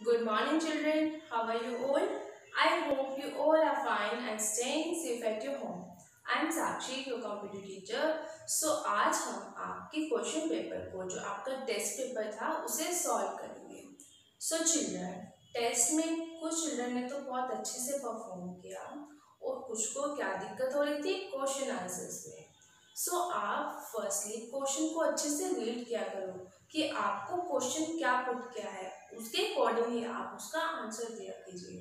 Good morning, children. How are you all? I hope you all are fine and staying safe at your home. I am Sakshi, your computer teacher. So आज हम आपके question paper को जो आपका test paper था उसे solve करेंगे. So children, test में कुछ चिल्ड्रन ने तो बहुत अच्छे से परफॉर्म किया और कुछ को क्या दिक्कत हो रही थी क्वेश्चन आंसर्स में. सो आप फर्स्टली क्वेश्चन को अच्छे से रीड किया करो कि आपको क्वेश्चन क्या पुट किया है, उसके अकॉर्डिंग ही आप उसका आंसर दिया कीजिए.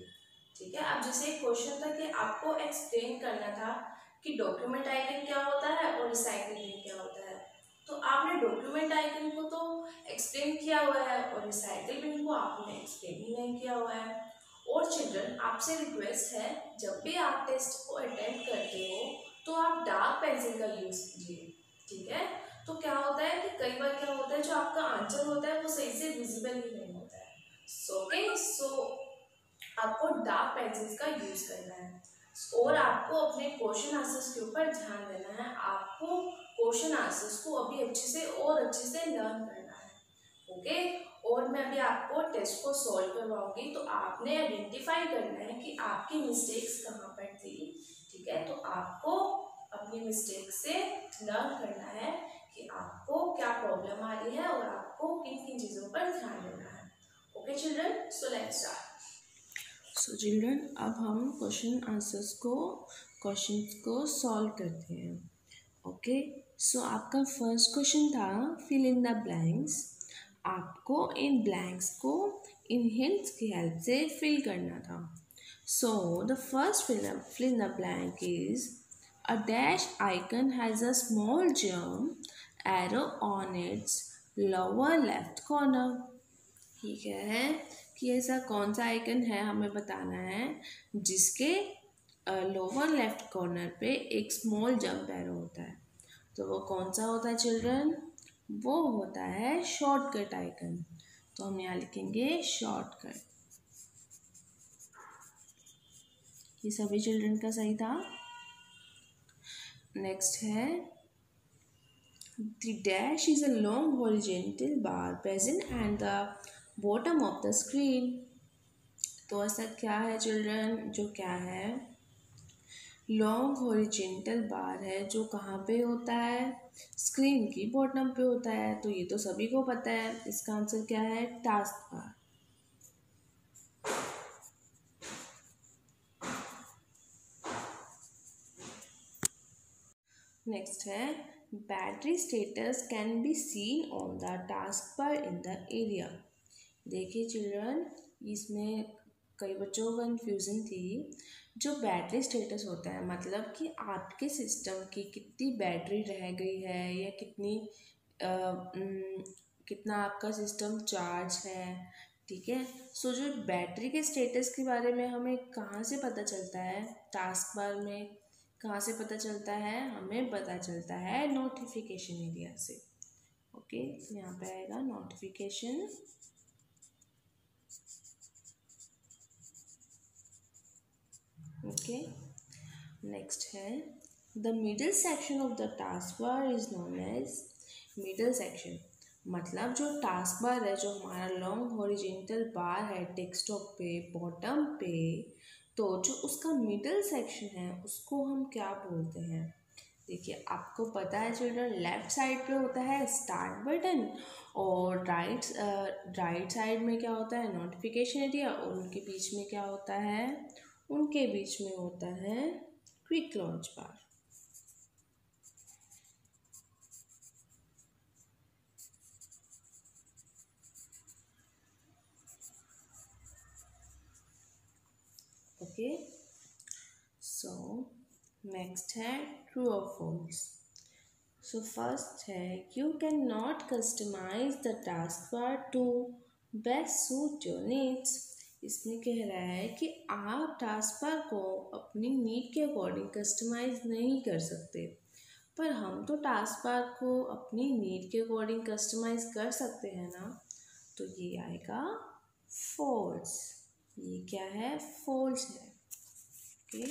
ठीक है. अब जैसे एक क्वेश्चन था कि आपको एक्सप्लेन करना था कि डॉक्यूमेंट आइकन क्या होता है और रिसाइकल बिन क्या होता है. तो आपने डॉक्यूमेंट आइकन को तो एक्सप्लेन किया हुआ है और रिसाइकल बिन को आपने एक्सप्लेन ही नहीं किया हुआ है. और चिल्ड्रन, आपसे रिक्वेस्ट है, जब भी आप टेस्ट को अटेम्प्ट करते हो तो आप डार्क पेंसिल का यूज कीजिए. ठीक है. तो क्या होता है कि कई बार क्या होता है, जो आपका आंसर होता है वो सही से विजिबल ही नहीं होता है. सो आपको डार्क पेंसिल्स का यूज करना है और आपको अपने क्वेश्चन आंसर्स के ऊपर ध्यान देना है. आपको क्वेश्चन आंसर्स को अभी अच्छे से लर्न करना है. ओके. और मैं अभी आपको टेस्ट को सॉल्व करवाऊंगी तो आपने आइडेंटिफाई करना है कि आपकी मिस्टेक्स कहाँ पर थी. ठीक है. तो आपको अपनी मिस्टेक से लर्न करना है कि आपको क्या प्रॉब्लम आ रही है और आपको किन किन चीज़ों पर ध्यान देना है. Okay children, so let's start. So children, अब हम क्वेश्चंस को सॉल्व करते हैं. ओके. सो आपका फर्स्ट क्वेश्चन था फिल इन द ब्लैंक्स. आपको इन ब्लैंक्स को इन हिंट्स की हेल्प से फिल करना था. सो the first fill in the blank is a dash icon has a small jump arrow on its lower left corner. ठीक है कि ऐसा कौन सा आइकन है हमें बताना है जिसके लोअर लेफ्ट कॉर्नर पे एक स्मॉल जंप एरो होता है. तो वो कौन सा होता है चिल्ड्रन? वो होता है शॉर्टकट आइकन. तो हम यहाँ लिखेंगे शॉर्टकट. ये सभी चिल्ड्रन का सही था. नेक्स्ट है the dash is a long horizontal bar present at the bottom of the screen. तो ऐसा क्या है चिल्ड्रन? जो क्या है, लॉन्ग हॉरिजेंटल बार है जो कहाँ पे होता है? स्क्रीन की बॉटम पे होता है. तो ये तो सभी को पता है. इसका आंसर क्या है? Task bar. नेक्स्ट है battery status can be seen on the task bar in the area. देखिए चिल्ड्रन, इसमें कई बच्चों को कन्फ्यूज़न थी. जो बैटरी स्टेटस होता है मतलब कि आपके सिस्टम की कितनी बैटरी रह गई है या कितना आपका सिस्टम चार्ज है. ठीक है. सो जो बैटरी के स्टेटस के बारे में हमें कहाँ से पता चलता है? टास्क बार में कहाँ से पता चलता है? हमें पता चलता है नोटिफिकेशन एरिया से. ओके. यहाँ पे आएगा नोटिफिकेशन. ओके. नेक्स्ट है the middle section of the task bar is known as. Middle section मतलब जो टास्क बार है, जो हमारा लॉन्ग हॉरिजेंटल बार है डेस्कटॉप पे बॉटम पे, तो जो उसका मिडिल सेक्शन है उसको हम क्या बोलते हैं? देखिए, आपको पता है चिल्ड्रन, लेफ्ट साइड पे होता है स्टार्ट बटन और राइट साइड में क्या होता है? Notification area. और उनके बीच में क्या होता है? उनके बीच में होता है quick launch bar. Okay. So next है ट्रू और फॉल्स. सो फर्स्ट है you can not customize the task bar to best suit your needs. इसमें कह रहा है कि आप टास्क बार को अपनी नीड के अकॉर्डिंग कस्टमाइज नहीं कर सकते. पर हम तो टास्क बार को अपनी नीड के अकॉर्डिंग कस्टमाइज कर सकते हैं ना. तो ये आएगा फॉल्स. ये क्या है? फॉल्स है. ओके.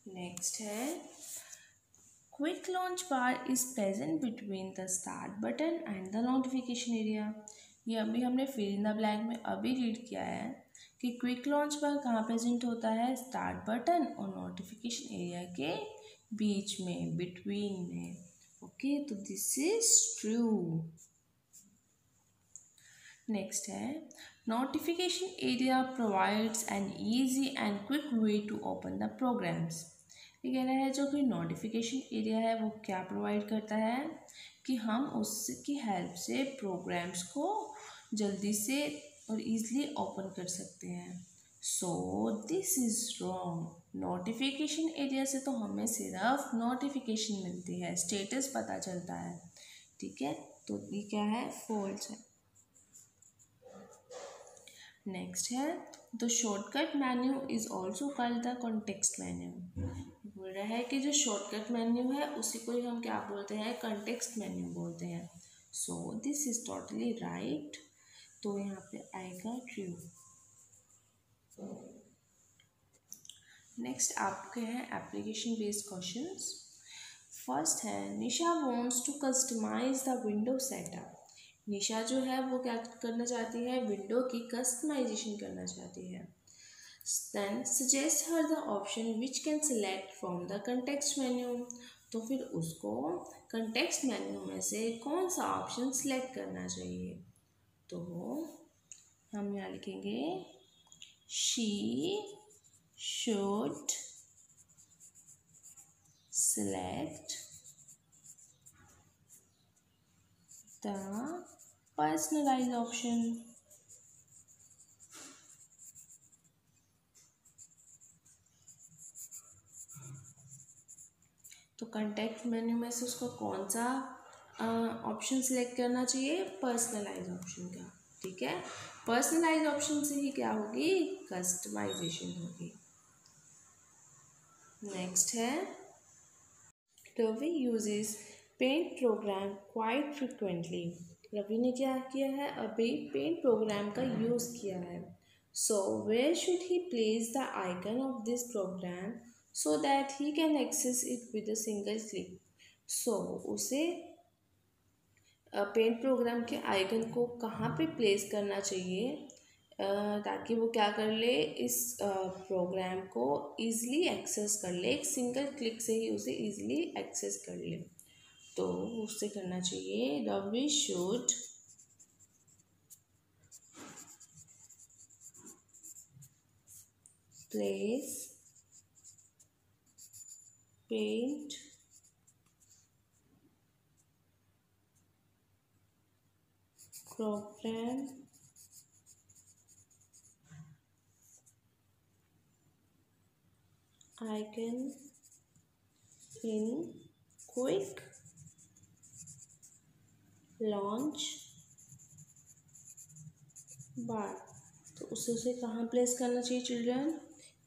नेक्स्ट है quick launch bar is present between the start button and the notification area. ये अभी हमने फिल इन द ब्लैंक में अभी रीड किया है कि क्विक लॉन्च बार कहाँ प्रेजेंट होता है, स्टार्ट बटन और नोटिफिकेशन एरिया के बीच में, बिटवीन में। ओके, तो दिस इज ट्रू। नेक्स्ट है, notification area provides an easy and quick way to open the programs. ये कह रहा है जो कि नोटिफिकेशन एरिया है वो क्या प्रोवाइड करता है कि हम उसकी हेल्प से प्रोग्राम्स को जल्दी से और इजीली ओपन कर सकते हैं। So this is wrong. Notification area से तो हमें सिर्फ नोटिफिकेशन मिलती है, स्टेटस पता चलता है, ठीक है, तो ये क्या है, फॉल्स है। नेक्स्ट है, the shortcut menu is also called the context menu. बोल रहा है कि जो शॉर्टकट मेन्यू है उसी को ही हम क्या बोलते हैं, कॉन्टेक्स्ट मेन्यू बोलते हैं। So this is totally right, तो यहाँ पे आएगा ट्रू। नेक्स्ट आपके हैं एप्लीकेशन बेस्ड क्वेश्चंस। फर्स्ट है, Nisha wants to customise the window setup. Nisha जो है वो क्या करना चाहती है, विंडो की कस्टमाइजेशन करना चाहती है। Then suggest her the option which can select from the context menu. तो फिर उसको कंटेक्स्ट मेन्यू में से कौन सा ऑप्शन सिलेक्ट करना चाहिए, तो हम यहाँ लिखेंगे she should select the personalize option. तो कंटेक्ट मेन्यू में से उसको कौन सा ऑप्शन सिलेक्ट करना चाहिए, पर्सनलाइज ऑप्शन का, ठीक है। पर्सनलाइज ऑप्शन से ही क्या होगी, कस्टमाइजेशन होगी। नेक्स्ट है, Ravi uses paint program quite frequently. Ravi ने क्या किया है, अभी पेंट प्रोग्राम का यूज़ किया है। So where should he place the icon of this program so that he can access it with a single click। so उसे पेंट प्रोग्राम के आइकन को कहाँ पे प्लेस करना चाहिए ताकि वो क्या कर ले, इस प्रोग्राम को ईज़िली एक्सेस कर ले, एक सिंगल क्लिक से ही उसे ईज़िली एक्सेस कर ले। तो उससे करना चाहिए, Ravi should place paint program icon in quick launch bar। तो उसे कहाँ प्लेस करना चाहिए children,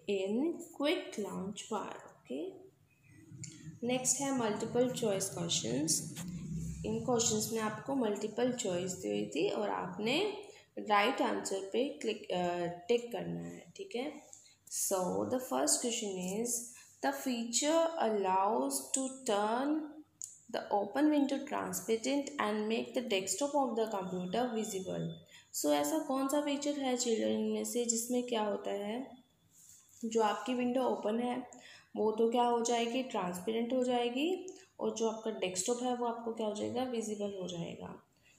in quick launch bar. Okay, next है मल्टीपल चॉइस क्वेश्चंस। इन क्वेश्चंस में आपको मल्टीपल चॉइस दी हुई थी और आपने राइट आंसर पे क्लिक टिक करना है, ठीक है। So the first question is, the feature allows to turn the open window transparent and make the desktop of the computer visible. So ऐसा कौन सा फीचर है चिल्ड्रन में से जिसमें क्या होता है, जो आपकी विंडो ओपन है वो तो क्या हो जाएगी, ट्रांसपेरेंट हो जाएगी, और जो आपका डेस्कटॉप है वो आपको क्या हो जाएगा, विजिबल हो जाएगा।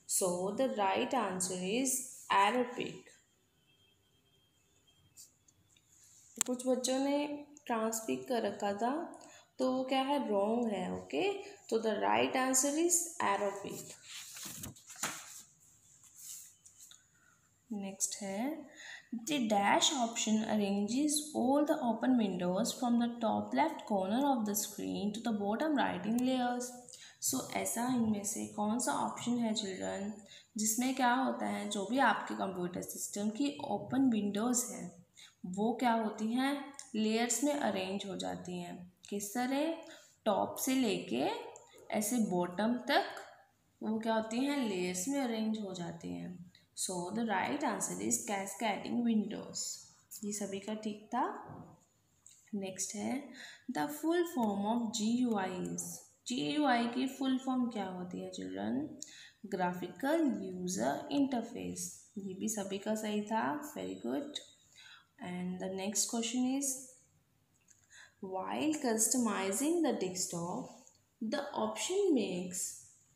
So the right answer is Aero Peek. कुछ बच्चों ने ट्रांसपिक कर रखा था तो वो क्या है, रॉन्ग है। ओके, तो the right answer is Aero Peek. Next है, the dash option arranges all the open windows from the top left corner of the screen to the bottom right in layers। सो ऐसा इनमें से कौन सा ऑप्शन है children जिसमें क्या होता है, जो भी आपके कंप्यूटर सिस्टम की ओपन विंडोज़ हैं वो क्या होती हैं, लेयर्स में अरेंज हो जाती हैं। किस तरह, टॉप से लेके ऐसे बॉटम तक वो क्या होती हैं, लेयर्स में अरेंज हो जाती हैं। सो the right answer is cascading Windows. ये सभी का ठीक था। नेक्स्ट है, the full form of GUI is. GUI की फुल फॉर्म क्या होती है चिल्ड्रन, ग्राफिकल यूज़र इंटरफेस, ये भी सभी का सही था, very good. And the next question is while customizing the desktop, the option makes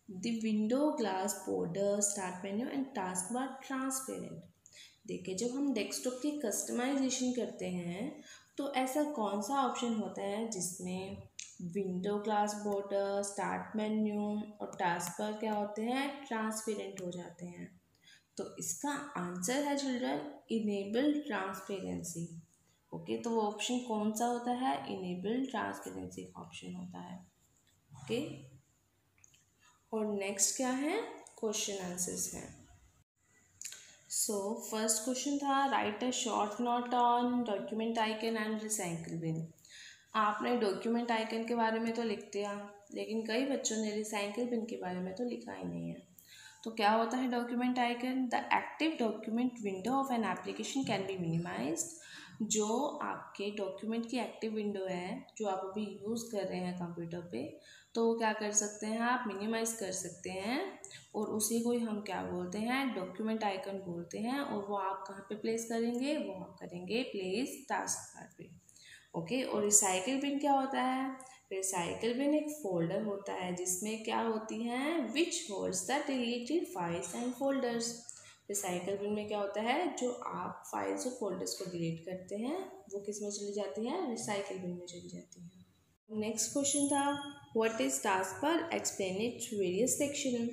the window glass border, start menu and taskbar transparent. देखिए, जब हम डेस्कटॉप की कस्टमाइजेशन करते हैं तो ऐसा कौन सा ऑप्शन होता है जिसमें window glass border, start menu और टास्क बार क्या होते हैं, ट्रांसपेरेंट हो जाते हैं। तो इसका आंसर है चिल्ड्रन इनेबल ट्रांसपेरेंसी। ओके, तो वो ऑप्शन कौन सा होता है, इनेबल ट्रांसपेरेंसी का ऑप्शन होता है। ओके, और नेक्स्ट क्या है, क्वेश्चन आंसर्स हैं। सो फर्स्ट क्वेश्चन था write a short note on document icon and recycle bin. आपने डॉक्यूमेंट आइकन के बारे में तो लिख दिया, लेकिन कई बच्चों ने रिसाइकिल बिन के बारे में तो लिखा ही नहीं है। तो क्या होता है document icon? The active document window of an application can be minimised. जो आपके डॉक्यूमेंट की एक्टिव विंडो है जो आप अभी यूज़ कर रहे हैं कंप्यूटर पे, तो वो क्या कर सकते हैं, आप मिनिमाइज़ कर सकते हैं, और उसी को ही हम क्या बोलते हैं, डॉक्यूमेंट आइकन बोलते हैं। और वो आप कहाँ पे प्लेस करेंगे, वो आप करेंगे प्लेस टास्क बार पे। ओके, और रिसाइकिल बिन क्या होता है? रिसाइकिल बिन एक फोल्डर होता है जिसमें क्या होती हैं, which holds the deleted files and folders. Recycle bin में क्या होता है, जो आप फाइल्स और फोल्डर्स को डिलीट करते हैं वो किस में चली जाती हैं, रिसाइकिल बिन में चली जाती हैं। नेक्स्ट क्वेश्चन था what is task bar, explain it various section.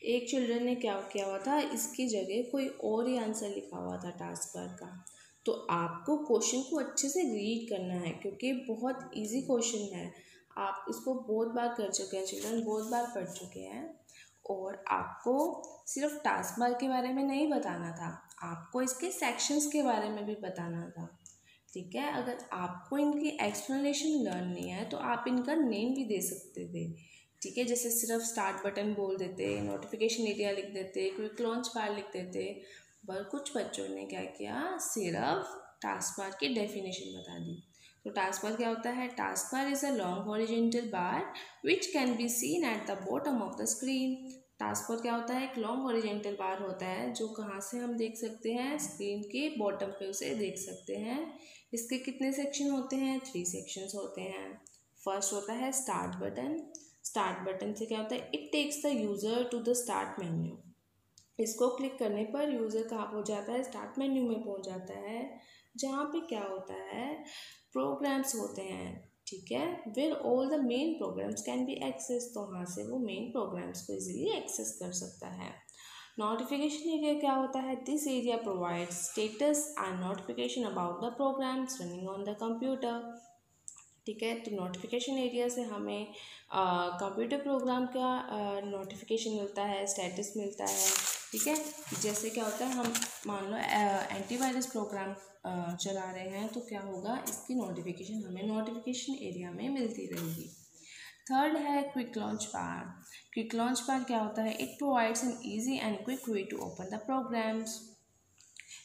एक चिल्ड्रन ने क्या किया हुआ था, इसकी जगह कोई और ही आंसर लिखा हुआ था टास्क बार का। तो आपको क्वेश्चन को अच्छे से रीड करना है क्योंकि बहुत इजी क्वेश्चन है। आप इसको बहुत बार कर चुके हैं चिल्ड्रन, बहुत बार पढ़ चुके हैं। और आपको सिर्फ टास्क बार के बारे में नहीं बताना था, आपको इसके सेक्शंस के बारे में भी बताना था। ठीक है, अगर आपको इनकी एक्सप्लेनेशन लर्न नहीं है तो आप इनका नेम भी दे सकते थे। ठीक है, जैसे सिर्फ स्टार्ट बटन बोल देते, नोटिफिकेशन एरिया लिख देते, क्विक लॉन्च बार लिख देते। पर कुछ बच्चों ने क्या किया, सिर्फ टास्क बार की डेफिनेशन बता दी। तो टास्क बार क्या होता है, task bar is a long horizontal bar which can be seen at the bottom of the screen. Task bar क्या होता है, एक लॉन्ग हॉरिजॉन्टल बार होता है जो कहाँ से हम देख सकते हैं, स्क्रीन के बॉटम पे उसे देख सकते हैं। इसके कितने सेक्शन होते हैं, 3 सेक्शंस होते हैं। फर्स्ट होता है स्टार्ट बटन। स्टार्ट बटन से क्या होता है, it takes the user to the start menu. इसको क्लिक करने पर यूज़र कहाँ पहुँच जाता है, स्टार्ट मेन्यू में पहुँच जाता है, जहाँ पे क्या होता है, प्रोग्राम्स होते हैं। ठीक है, where all the main programs can be access, तो वहाँ से वो मेन प्रोग्राम्स को इजीली एक्सेस कर सकता है। नोटिफिकेशन एरिया क्या होता है, this area provides status and notification about the programs running on the computer. ठीक है, तो नोटिफिकेशन एरिया से हमें कंप्यूटर प्रोग्राम का नोटिफिकेशन मिलता है, स्टेटस मिलता है। ठीक है, जैसे क्या होता है, हम मान लो एंटीवायरस प्रोग्राम चला रहे हैं तो क्या होगा, इसकी नोटिफिकेशन हमें नोटिफिकेशन एरिया में मिलती रहेगी। थर्ड है quick launch bar. Quick launch bar क्या होता है, it provides an easy and quick way to open the programs.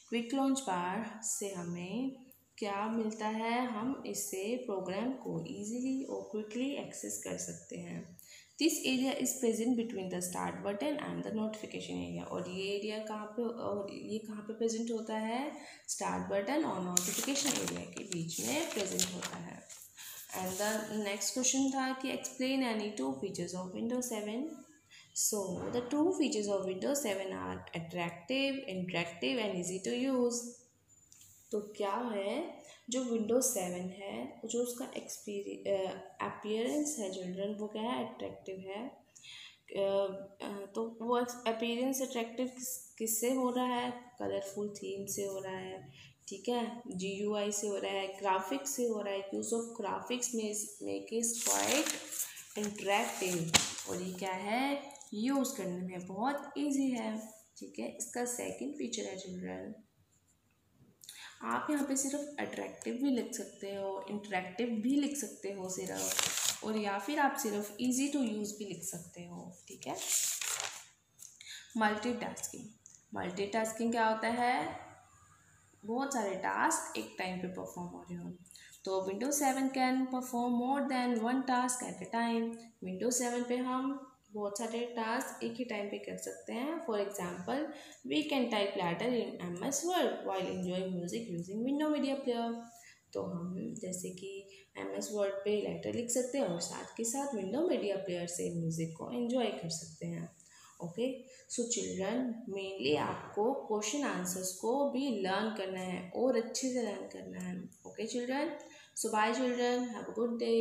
Quick launch bar से हमें क्या मिलता है, हम इससे प्रोग्राम को इजीली और क्विकली एक्सेस कर सकते हैं। This area is present between the start button and the notification area. और ये एरिया कहाँ पे, और ये कहाँ पे प्रेजेंट होता है, स्टार्ट बटन और नोटिफिकेशन एरिया के बीच में प्रेजेंट होता है। एंड द नेक्स्ट क्वेश्चन था कि explain any 2 features of Windows 7। So the 2 features of Windows 7 are attractive, interactive and easy to use. तो क्या है, जो Windows 7 है, जो उसका अपीयरेंस है चिल्ड्रन, वो क्या है, अट्रैक्टिव है। तो वो अपीयरेंस अट्रैक्टिव किससे हो रहा है, कलरफुल थीम से हो रहा है। ठीक है, GUI से हो रहा है, ग्राफिक्स से हो रहा है। Use of graphics make it quite interactive, और ये क्या है, यूज़ करने में बहुत इजी है। ठीक है, इसका सेकंड फीचर है चिल्ड्रन, आप यहाँ पे सिर्फ अट्रैक्टिव भी लिख सकते हो, इंटरेक्टिव भी लिख सकते हो सिर्फ, और या फिर आप सिर्फ इजी टू यूज़ भी लिख सकते हो। ठीक है, मल्टीटास्किंग। मल्टीटास्किंग क्या होता है, बहुत सारे टास्क एक टाइम पे परफॉर्म हो रहे हो। तो Windows 7 can perform more than 1 task at A time. Windows 7 पे हम बहुत सारे टास्क एक ही टाइम पे कर सकते हैं। For example, we can type letter in MS word while enjoying music using window media player. तो हम जैसे कि MS वर्ड पे लेटर लिख सकते हैं और साथ के साथ विंडो मीडिया प्लेयर से म्यूज़िक को एंजॉय कर सकते हैं। ओके, सो चिल्ड्रन, मेनली आपको क्वेश्चन आंसर्स को भी लर्न करना है और अच्छे से लर्न करना है। Okay children, so bye children, have a good day.